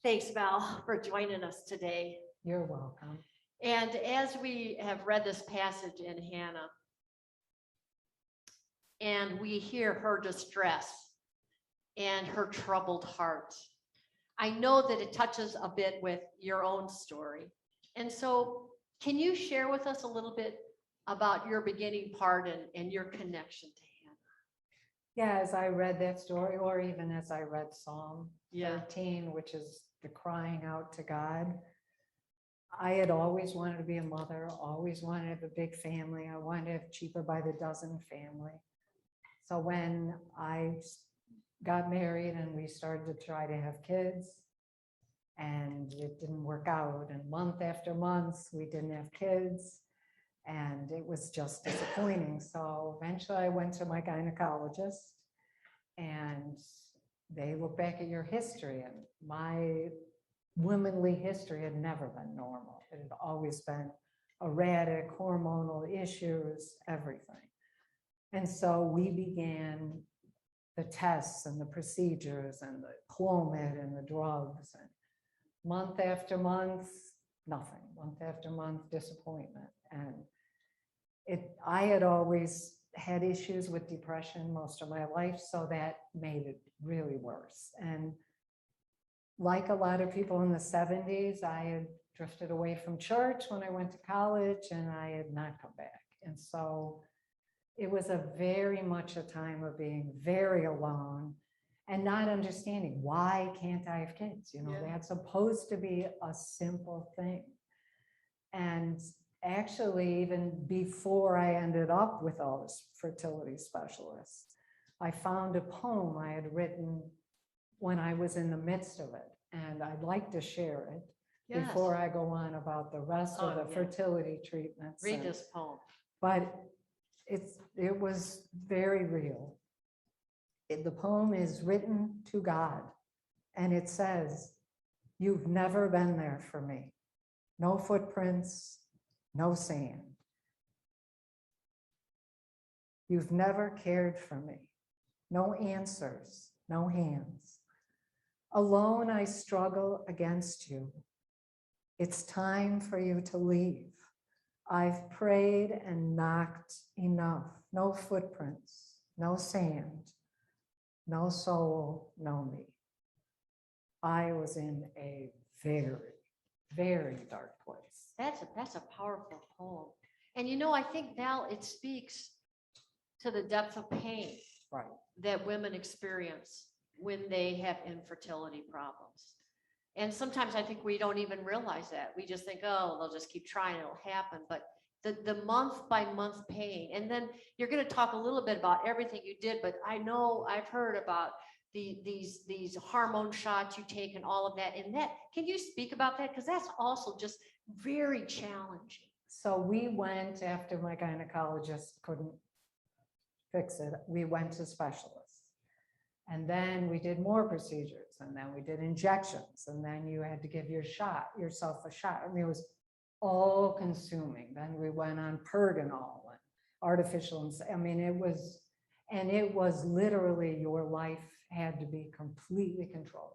Thanks, Val, for joining us today. You're welcome. And as we have read this passage in Hannah, and we hear her distress and her troubled heart, I know that it touches a bit with your own story. And so, can you share with us a little bit about your beginning part and your connection to Hannah? Yeah, as I read that story, or even as I read Psalm Yeah. 13, which is the crying out to God, I had always wanted to be a mother, always wanted to have a big family. I wanted to have cheaper by the dozen family. So when I got married and we started to try to have kids, and it didn't work out, and month after month we didn't have kids, and it was just disappointing. So eventually I went to my gynecologist, and they look back at your history, and my womanly history had never been normal. It had always been erratic, hormonal issues, everything. And so we began the tests and the procedures and the Clomid and the drugs, and month after month, nothing. Month after month, disappointment. And I had always had issues with depression most of my life, so that made it really worse. And like a lot of people in the 70s, I had drifted away from church when I went to college, and I had not come back. And so it was a very much a time of being very alone and not understanding, why can't I have kids? You know, Yeah. that's supposed to be a simple thing. And actually, even before I ended up with all this fertility specialists, I found a poem I had written when I was in the midst of it. And I'd like to share it before I go on about the rest of the fertility treatments. Read this poem. But it was very real. The poem is written to God, and it says, "You've never been there for me. No footprints, no sand. You've never cared for me. No answers, no hands. Alone I struggle against you. It's time for you to leave. I've prayed and knocked enough. No footprints, no sand, no soul, no me." I was in a very, very dark place. That's a powerful poem. And you know, I think, Val, it speaks to the depth of pain that women experience when they have infertility problems. And sometimes I think we don't even realize that. We just think, oh, they'll just keep trying, it'll happen. But the month by month pain, and then you're going to talk a little bit about everything you did, but I know I've heard about these hormone shots you take and all of that. And that, can you speak about that? Because that's also just very challenging. So we went, after my gynecologist couldn't fix it, we went to specialists. And then we did more procedures, and then we did injections, and then you had to give yourself a shot. I mean, it was all consuming. Then we went on Pergonal and artificial, I mean, it was literally, your life had to be completely controlled.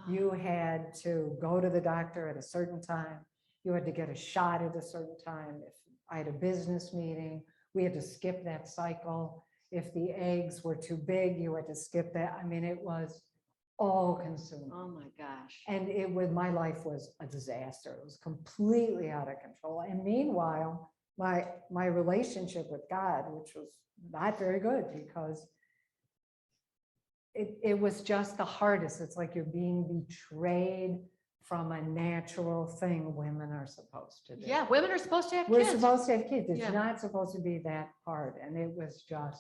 You had to go to the doctor at a certain time. You had to get a shot at a certain time. If I had a business meeting, we had to skip that cycle. If the eggs were too big, you had to skip that. I mean, it was all consuming. Oh my gosh. And my life was a disaster. It was completely out of control. And meanwhile, my relationship with God, which was not very good, because it was just the hardest. It's like you're being betrayed from a natural thing women are supposed to do. Yeah, women are supposed to have We're kids. supposed to have kids. It's not supposed to be that hard. And it was just,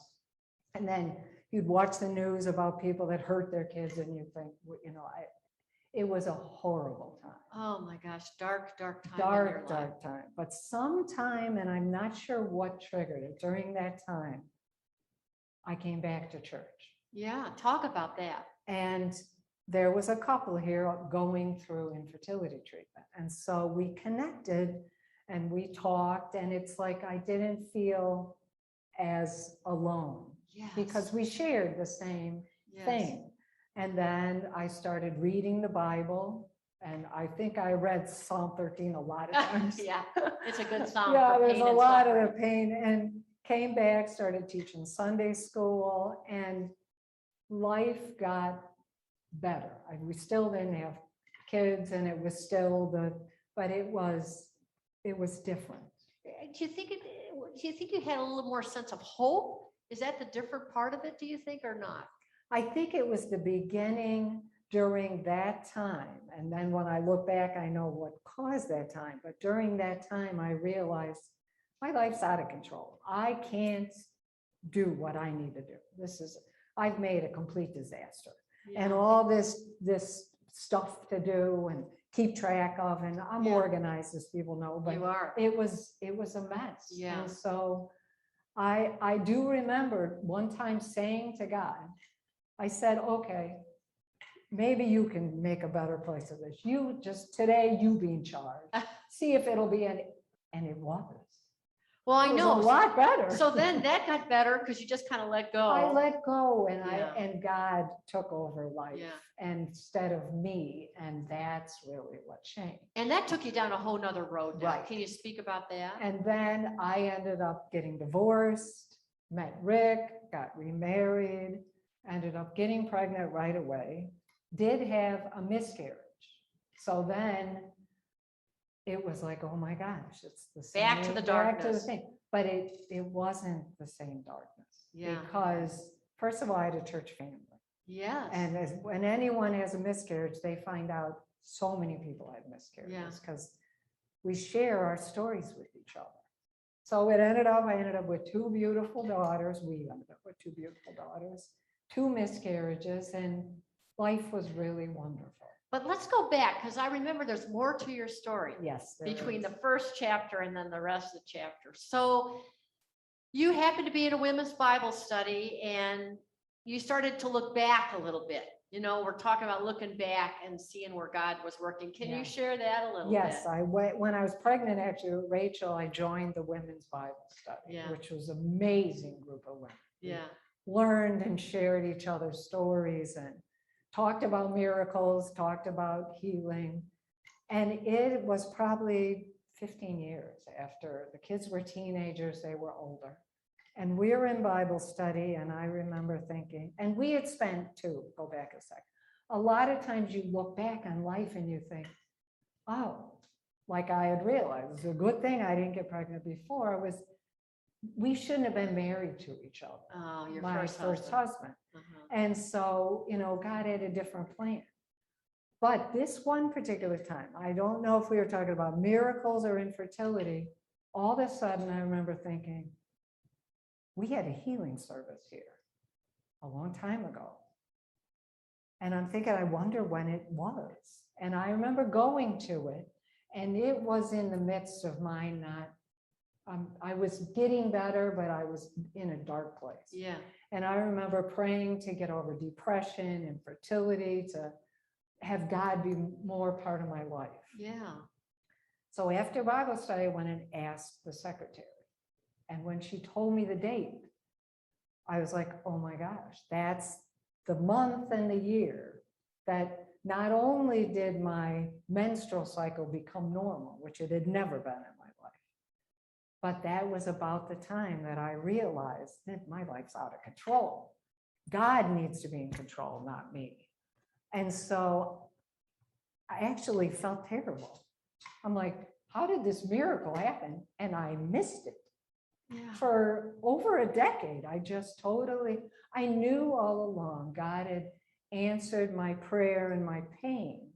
and then you'd watch the news about people that hurt their kids, and you think, you know, it was a horrible time. Oh my gosh, dark time. Dark time. But sometime, and I'm not sure what triggered it, during that time, I came back to church. Yeah, talk about that. And there was a couple here going through infertility treatment. And so we connected and we talked, and it's like I didn't feel as alone. Yes. Because we shared the same thing. And then I started reading the Bible, And I think I read Psalm 13 a lot of times. Yeah, it's a good song. Yeah, for there's pain a and lot suffering. of the pain, and came back, started teaching Sunday school, and life got better. We still didn't have kids, and it was still but it was different. Do you think you had a little more sense of hope? Is that the different part of it, do you think, or not? I think it was the beginning during that time. And then when I look back, I know what caused that time. But during that time, I realized my life's out of control. I can't do what I need to do. I've made a complete disaster. And Yeah. all this stuff to do and keep track of, and I'm Yeah. organized, as people know, but You are. it was a mess. Yeah. And so I do remember one time saying to God, I said, okay, maybe you can make a better place of this. You just today, you be in charge. See if it'll be and it was. Well, I It was know. a lot better. So then that got better because you just kind of let go. I let go, and Yeah. and God took over life Yeah. instead of me, and that's really what changed. And that took you down a whole nother road now. Right. Can you speak about that? And then I ended up getting divorced, met Rick, got remarried, ended up getting pregnant right away, did have a miscarriage. So then it was like, oh my gosh, it's the same. Back to the Back to the darkness. thing. But it wasn't the same darkness. Yeah. Because first of all, I had a church family. Yes. And when anyone has a miscarriage, they find out so many people have miscarriages because we share our stories with each other. So I ended up with two beautiful daughters. We ended up with two beautiful daughters, two miscarriages, and life was really wonderful. But let's go back, because I remember there's more to your story. Yes. Between the first chapter and then the rest of the chapter. So you happened to be in a women's Bible study and you started to look back a little bit. You know, we're talking about looking back and seeing where God was working. Can you share that a little bit? Yes, I went when I was pregnant, actually, with Rachel, I joined the women's Bible study, which was an amazing group of women. Yeah. Learned and shared each other's stories and talked about miracles, talked about healing. And it was probably 15 years after the kids were teenagers, they were older. And we were in Bible study, and I remember thinking, and we had spent go back a second. A lot of times you look back on life and you think, oh, like I had realized, it's a good thing I didn't get pregnant before. We shouldn't have been married to each other. Oh, your My first husband. And so, God had a different plan. But this one particular time, I don't know if we were talking about miracles or infertility. All of a sudden, I remember thinking, we had a healing service here a long time ago. And I'm thinking, I wonder when it was. And I remember going to it, and it was in the midst of mine not, I was getting better, but I was in a dark place. Yeah. And I remember praying to get over depression, infertility, to have God be more part of my life. Yeah. So after Bible study, I went and asked the secretary. And when she told me the date, I was like, oh my gosh, that's the month and the year that not only did my menstrual cycle become normal, which it had never been in my life, but that was about the time that I realized that my life's out of control. God needs to be in control, not me. And so I actually felt terrible. I'm like, how did this miracle happen? And I missed it. Yeah. For over a decade, I knew all along God had answered my prayer and my pain,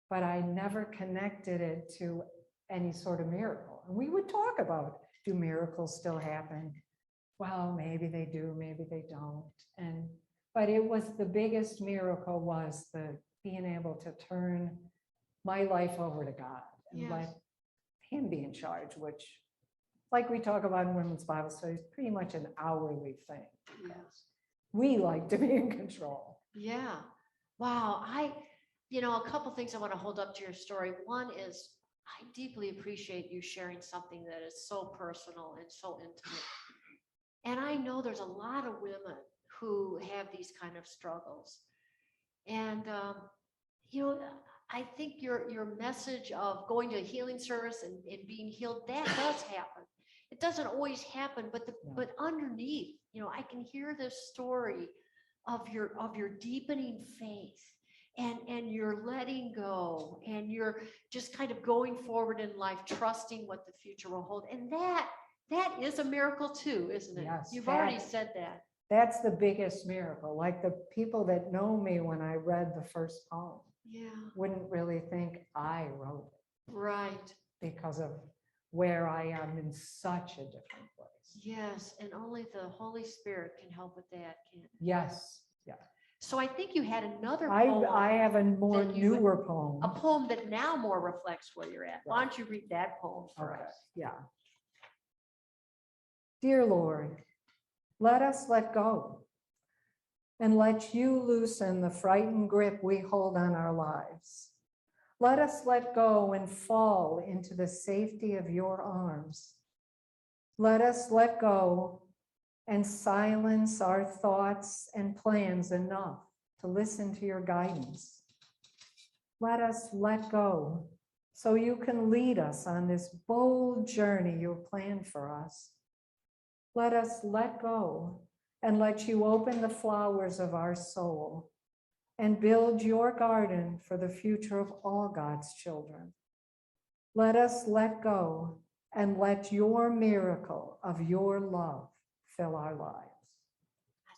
but I never connected it to any sort of miracle. And we would talk about, do miracles still happen? Well, maybe they do, maybe they don't. But it was the biggest miracle was being able to turn my life over to God and let him be in charge, which, like we talk about in women's Bible studies, pretty much an hourly thing. Yes. We like to be in control. Yeah. Wow. A couple things I want to hold up to your story. One is I deeply appreciate you sharing something that is so personal and so intimate. And I know there's a lot of women who have these kind of struggles. And, I think your message of going to a healing service and being healed, that does happen. It doesn't always happen, but but underneath, I can hear this story of your deepening faith and you're letting go and you're just kind of going forward in life, trusting what the future will hold. And that is a miracle too, isn't it? Yes, You've already said that. That's the biggest miracle. Like the people that know me when I read the first poem Yeah. wouldn't really think I wrote it Right. because of where I am in such a different place. Yes. And only the Holy Spirit can help with that, can't it? Yes. Yeah. So I think you had another I poem, have a more that you would- newer poem. a poem that now more reflects where you're at. Why Right. don't you read that poem for Okay, us? yeah. Dear Lord, let us let go and let you loosen the frightened grip we hold on our lives. Let us let go and fall into the safety of your arms. Let us let go and silence our thoughts and plans enough to listen to your guidance. Let us let go so you can lead us on this bold journey you've planned for us. Let us let go and let you open the flowers of our soul and build your garden for the future of all God's children. Let us let go and let your miracle of your love fill our lives.